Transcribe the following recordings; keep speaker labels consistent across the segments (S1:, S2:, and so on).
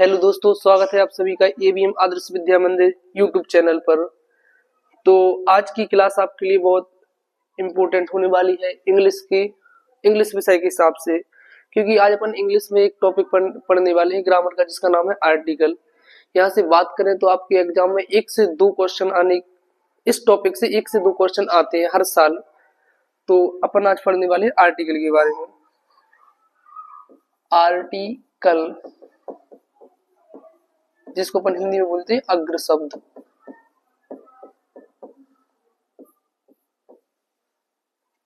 S1: Hello दोस्तों, स्वागत है आप सभी का एबीएम आदर्श विद्या मंदिर यूट्यूब चैनल पर। तो आज की क्लास आपके लिए बहुत इम्पोर्टेंट होने वाली है इंग्लिश विषय के हिसाब से, क्योंकि आज अपन इंग्लिश में एक टॉपिक पढ़ने वाले हैं ग्रामर का, जिसका नाम है आर्टिकल। यहाँ से बात करें तो आपके एग्जाम में 1 से 2 क्वेश्चन इस टॉपिक से 1 से 2 क्वेश्चन आते हैं हर साल। तो अपन आज पढ़ने वाले हैं आर्टिकल के बारे में। आर्टिकल, जिसको अपन हिंदी में बोलते हैं अग्र शब्द।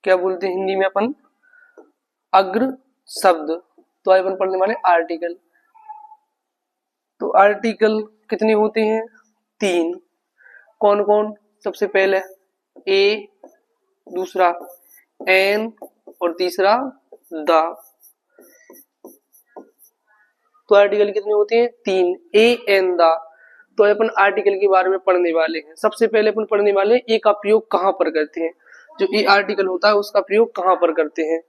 S1: क्या बोलते हैं हिंदी में अपन? अग्र शब्द। तो आज अपन पढ़ने वाले आर्टिकल। तो आर्टिकल कितने होते हैं? 3। कौन कौन? सबसे पहले ए, दूसरा एन और तीसरा द। तो आर्टिकल कितने होते हैं? 3, ए एन द। तो अपन आर्टिकल के बारे में पढ़ने वाले हैं। सबसे पहले अपन पढ़ने वाले ए का प्रयोग कहाँ पर करते हैं। जो ए आर्टिकल होता है उसका प्रयोग कहाँ पर करते हैं।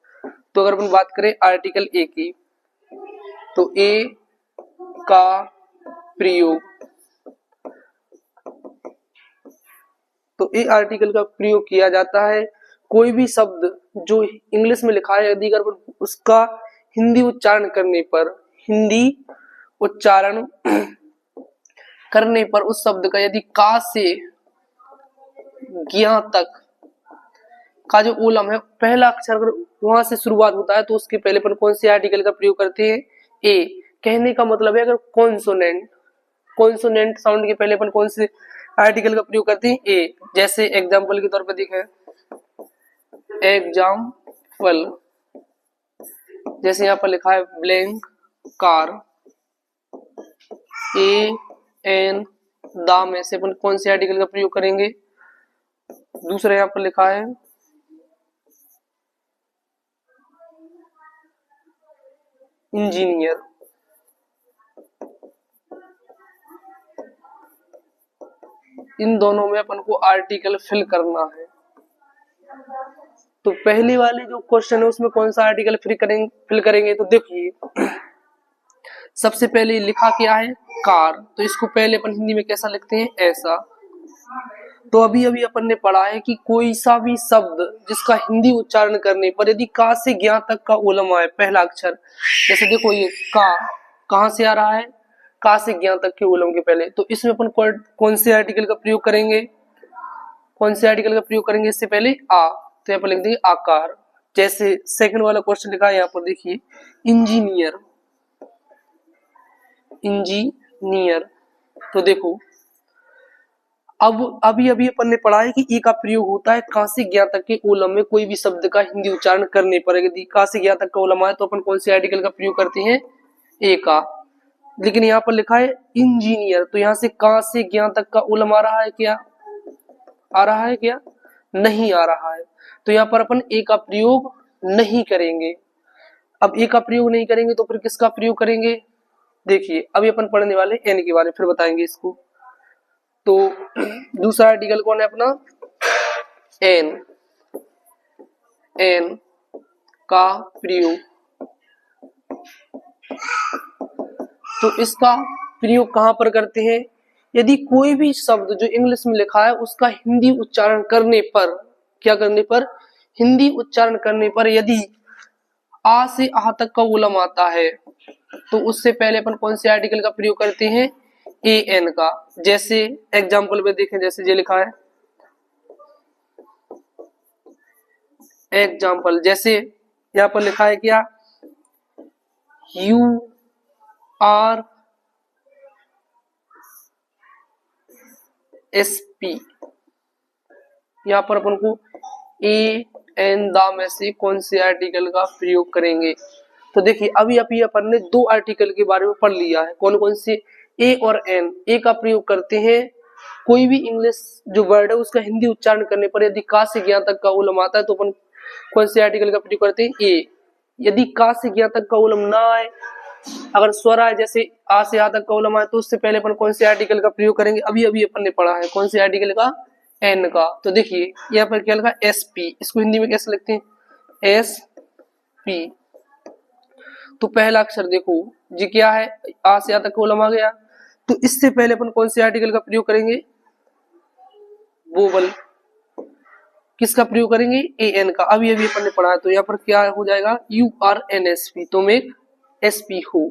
S1: तो अगर अपन बात करें आर्टिकल ए की, तो ए का प्रयोग, तो ए आर्टिकल का प्रयोग किया जाता है कोई भी शब्द जो इंग्लिश में लिखा है, यदि अगर उसका हिंदी उच्चारण करने पर उस शब्द का यदि का से ज्ञ तक का जो ओलम है, पहला अक्षर अगर वहां से शुरुआत होता है, तो उसके पहले पर कौन से आर्टिकल का प्रयोग करते हैं? ए। कहने का मतलब है अगर कॉन्सोनेंट साउंड के पहले पर कौन से आर्टिकल का प्रयोग करते हैं? ए। जैसे एग्जाम्पल के तौर पर देखें, एग्जाम्पल जैसे यहाँ पर लिखा है ब्लैंक कार, ए एन द में से अपन कौन से आर्टिकल का प्रयोग करेंगे? दूसरा यहाँ पर लिखा है इंजीनियर, इन दोनों में अपन को आर्टिकल फिल करना है। तो पहले वाले जो क्वेश्चन है उसमें कौन सा आर्टिकल फिल करेंगे? तो देखिए, सबसे पहले लिखा क्या है? कार। तो इसको पहले अपन हिंदी में कैसा लिखते हैं? ऐसा। तो अभी अपन ने पढ़ा है कि कोई सा भी शब्द जिसका हिंदी उच्चारण करने पर यदि का से ज्ञ तक का ओलम आए, पहला अक्षर, जैसे देखो ये का कहां से आ रहा है? का से ज्ञ तक के ओलम के पहले। तो इसमें अपन कौन से आर्टिकल का प्रयोग करेंगे? कौन से आर्टिकल का प्रयोग करेंगे? इससे पहले आ। तो यहाँ पर लिख देंगे आकार। जैसे सेकंड वाला क्वेश्चन लिखा है यहाँ पर, देखिए इंजीनियर, इंजीनियर। तो देखो अब अभी अपन ने पढ़ा है कि ई का प्रयोग होता है का से ज्ञ तक के ओलम में कोई भी शब्द का हिंदी उच्चारण करने पर। यदि का से ज्ञ तक का ओलम आए तो अपन कौन से आर्टिकल का प्रयोग करते हैं? ए का। लेकिन यहाँ पर लिखा है इंजीनियर, तो यहाँ से का से ज्ञ तक का ओलम आ रहा है क्या? आ रहा है क्या? नहीं आ रहा है। तो यहाँ पर अपन ए का प्रयोग नहीं करेंगे। अब ए का प्रयोग नहीं करेंगे तो फिर किसका प्रयोग करेंगे? देखिए अभी अपन पढ़ने वाले एन के बारे में, फिर बताएंगे इसको। तो दूसरा आर्टिकल कौन है अपना? एन। एन का प्रयोग, तो इसका प्रयोग कहां पर करते हैं? यदि कोई भी शब्द जो इंग्लिश में लिखा है उसका हिंदी उच्चारण करने पर, क्या करने पर? हिंदी उच्चारण करने पर यदि आ से आ तक का ओलम आता है, तो उससे पहले अपन कौन से आर्टिकल का प्रयोग करते हैं? ए एन का। जैसे एग्जाम्पल में देखें, जैसे ये लिखा है एग्जाम्पल, जैसे यहाँ पर लिखा है क्या? You R S P. यहाँ पर अपन को ए एन द में से कौन से आर्टिकल का प्रयोग करेंगे? तो देखिए अभी अपन ने 2 आर्टिकल के बारे में पढ़ लिया है। कौन कौन से? ए और एन। ए का प्रयोग करते हैं कोई भी इंग्लिश जो वर्ड है उसका हिंदी उच्चारण करने पर यदि का से ज्ञ तक का ओलम आता है तो अपन कौन से आर्टिकल का प्रयोग करते हैं? ए। यदि का से ज्ञ तक का ओलम ना आए, अगर स्वर आए जैसे आ से आ तक का ओलम आए, तो उससे पहले अपन कौन से आर्टिकल का प्रयोग करेंगे? अभी अपन ने पढ़ा है कौन से आर्टिकल का? एन का। तो देखिए यहाँ पर क्या लिखा? S P. इसको हिंदी में कैसे लिखते हैं? S P. तो पहला अक्षर देखो जी क्या है, आ से आ तक कॉलम आ गया, तो इससे पहले अपन कौन से आर्टिकल का प्रयोग करेंगे, वोवल, किसका प्रयोग करेंगे, ए एन का। अभी अभी अपन ने पढ़ा है, तो यहाँ पर क्या हो जाएगा, you are N S P, तो मेक एस पी हो।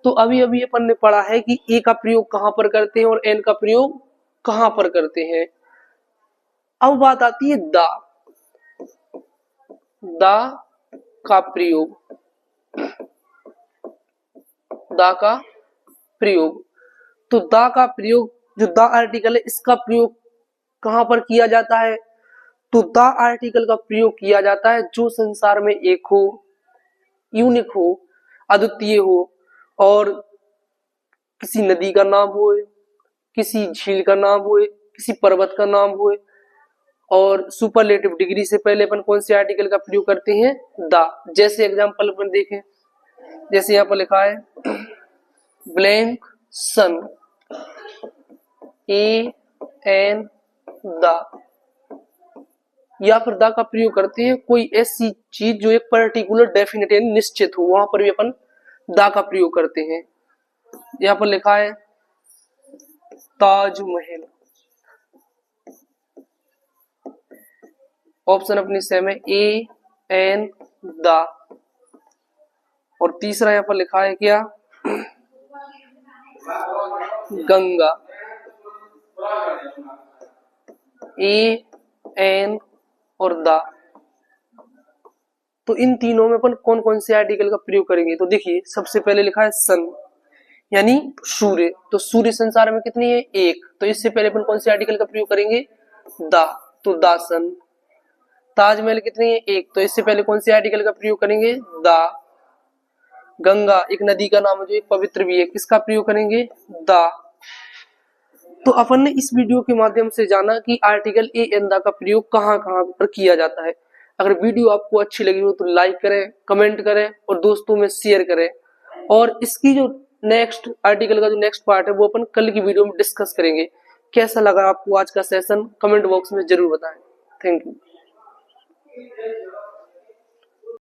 S1: तो अभी अभी अपन ने पढ़ा है कि ए का प्रयोग कहां पर करते हैं और एन का प्रयोग कहां पर करते हैं। अब बात आती है दा का प्रयोग, दा का प्रयोग। तो दा का प्रयोग, जो दा आर्टिकल है इसका प्रयोग कहां पर किया जाता है, तो दा आर्टिकल का प्रयोग किया जाता है जो संसार में एक हो, यूनिक हो, अद्वितीय हो, और किसी नदी का नाम हो, किसी झील का नाम हो, किसी पर्वत का नाम हो, और सुपरलेटिव डिग्री से पहले अपन कौन से आर्टिकल का प्रयोग करते हैं, दा। जैसे एग्जांपल अपन देखें, जैसे यहाँ पर लिखा है ब्लैंक सन, ए एन दा, या फिर दा का प्रयोग करते हैं कोई ऐसी चीज जो एक पर्टिकुलर डेफिनेट यानी निश्चित हो, वहां पर भी अपन दा का प्रयोग करते हैं। यहाँ पर लिखा है ताजमहल, ऑप्शन अपनी सेम है, ए एन दा। और तीसरा यहाँ पर लिखा है क्या, गंगा, ए एन और दा। तो इन तीनों में अपन कौन कौन से आर्टिकल का प्रयोग करेंगे, तो देखिए सबसे पहले लिखा है सन यानी सूर्य, तो सूर्य संसार में कितनी है, एक, तो इससे पहले अपन कौन से आर्टिकल का प्रयोग करेंगे, दा, तो दासन। ताजमहल कितनी है, एक, तो इससे पहले कौन से आर्टिकल का प्रयोग करेंगे, दा। गंगा एक नदी का नाम है जो एक पवित्र भी है, किसका प्रयोग करेंगे, दा। तो अपन ने इस वीडियो के माध्यम से जाना कि आर्टिकल ए एन दा का प्रयोग कहाँ कहाँ पर किया जाता है। अगर वीडियो आपको अच्छी लगी हो तो लाइक करें, कमेंट करें और दोस्तों में शेयर करें। और इसकी जो नेक्स्ट आर्टिकल का जो नेक्स्ट पार्ट है वो अपन कल की वीडियो में डिस्कस करेंगे। कैसा लगा आपको आज का सेशन, कमेंट बॉक्स में जरूर बताएं। Thank you.